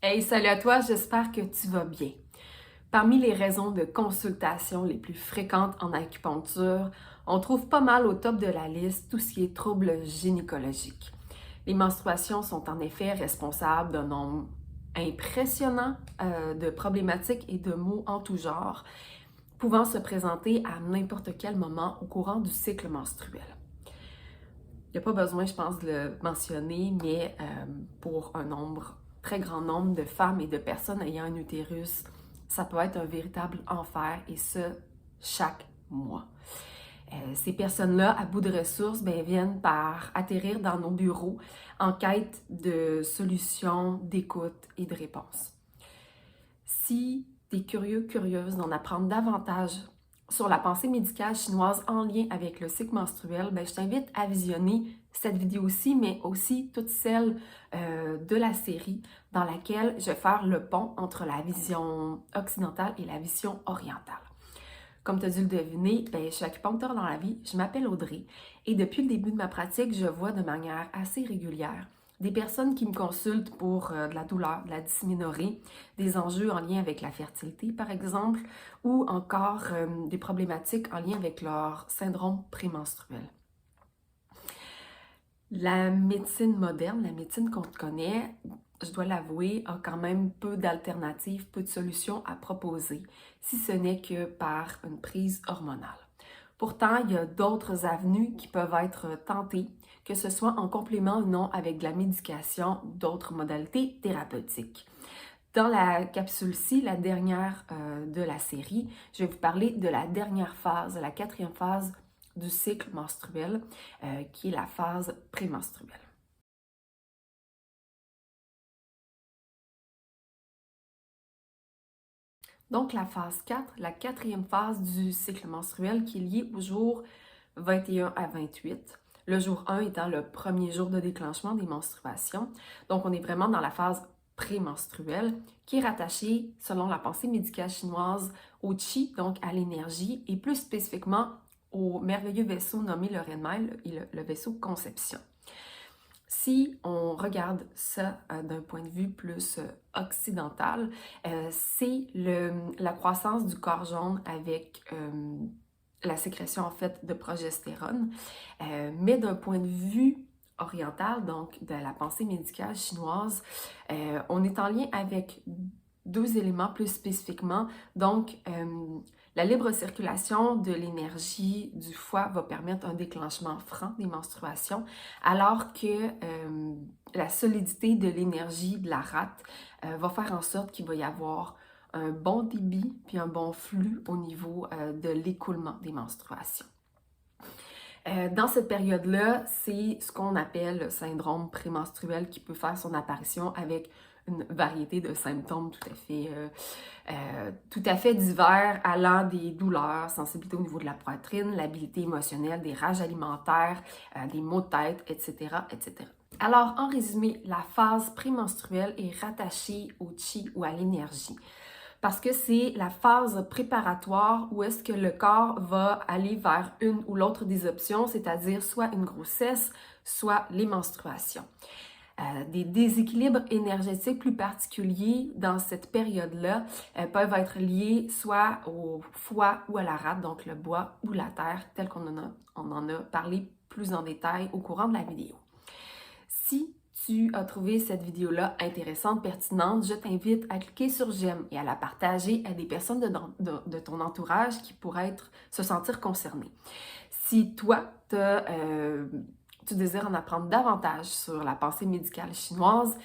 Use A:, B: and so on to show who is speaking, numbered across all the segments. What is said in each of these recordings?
A: Hey, salut à toi, j'espère que tu vas bien. Parmi les raisons de consultation les plus fréquentes en acupuncture, on trouve pas mal au top de la liste tout ce qui est troubles gynécologiques. Les menstruations sont en effet responsables d'un nombre impressionnant de problématiques et de maux en tout genre, pouvant se présenter à n'importe quel moment au courant du cycle menstruel. Il n'y a pas besoin, je pense, de le mentionner, mais pour un nombre, très grand nombre de femmes et de personnes ayant un utérus, ça peut être un véritable enfer et ce, chaque mois. Ces personnes-là, à bout de ressources, viennent par atterrir dans nos bureaux en quête de solutions, d'écoute et de réponses. Si tu es curieux, curieuse d'en apprendre davantage sur la pensée médicale chinoise en lien avec le cycle menstruel, je t'invite à visionner cette vidéo-ci, mais aussi toutes celles de la série dans laquelle je vais faire le pont entre la vision occidentale et la vision orientale. Comme tu as dû le deviner, je suis acupuncteur dans la vie, je m'appelle Audrey et depuis le début de ma pratique, je vois de manière assez régulière des personnes qui me consultent pour de la douleur, de la dysménorrhée, des enjeux en lien avec la fertilité par exemple, ou encore des problématiques en lien avec leur syndrome prémenstruel. La médecine moderne, la médecine qu'on connaît, je dois l'avouer, a quand même peu d'alternatives, peu de solutions à proposer, si ce n'est que par une prise hormonale. Pourtant, il y a d'autres avenues qui peuvent être tentées, que ce soit en complément ou non avec de la médication, d'autres modalités thérapeutiques. Dans la capsule-ci, la dernière de la série, je vais vous parler de la dernière phase, la quatrième phase du cycle menstruel, qui est la phase prémenstruelle. Donc, la phase 4, la quatrième phase du cycle menstruel qui est liée au jour 21 à 28. Le jour 1 étant le premier jour de déclenchement des menstruations. Donc, on est vraiment dans la phase prémenstruelle qui est rattachée, selon la pensée médicale chinoise, au qi, donc à l'énergie, et plus spécifiquement au merveilleux vaisseau nommé le Renmai, le vaisseau conception. Si on regarde ça d'un point de vue plus occidental, c'est la croissance du corps jaune avec la sécrétion en fait de progestérone, mais d'un point de vue oriental, donc de la pensée médicale chinoise, on est en lien avec deux éléments plus spécifiquement. Donc, la libre circulation de l'énergie du foie va permettre un déclenchement franc des menstruations, alors que la solidité de l'énergie de la rate va faire en sorte qu'il va y avoir un bon débit puis un bon flux au niveau de l'écoulement des menstruations. Dans cette période-là, c'est ce qu'on appelle le syndrome prémenstruel qui peut faire son apparition avec une variété de symptômes tout à fait divers, allant des douleurs, sensibilité au niveau de la poitrine, l'habileté émotionnelle, des rages alimentaires, des maux de tête, etc., etc. Alors, en résumé, la phase prémenstruelle est rattachée au qi ou à l'énergie parce que c'est la phase préparatoire où est-ce que le corps va aller vers une ou l'autre des options, c'est-à-dire soit une grossesse, soit les menstruations. Des déséquilibres énergétiques plus particuliers dans cette période-là peuvent être liés soit au foie ou à la rate, donc le bois ou la terre, tel qu'on en a parlé plus en détail au courant de la vidéo. Si tu as trouvé cette vidéo-là intéressante, pertinente, je t'invite à cliquer sur j'aime et à la partager à des personnes de ton entourage qui pourraient se sentir concernées. Si toi, tu désires en apprendre davantage sur la pensée médicale chinoise,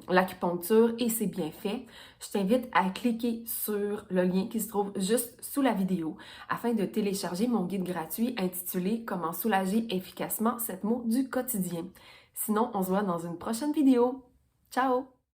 A: l'acupuncture et ses bienfaits, je t'invite à cliquer sur le lien qui se trouve juste sous la vidéo afin de télécharger mon guide gratuit intitulé « Comment soulager efficacement cette maux du quotidien ». Sinon, on se voit dans une prochaine vidéo. Ciao!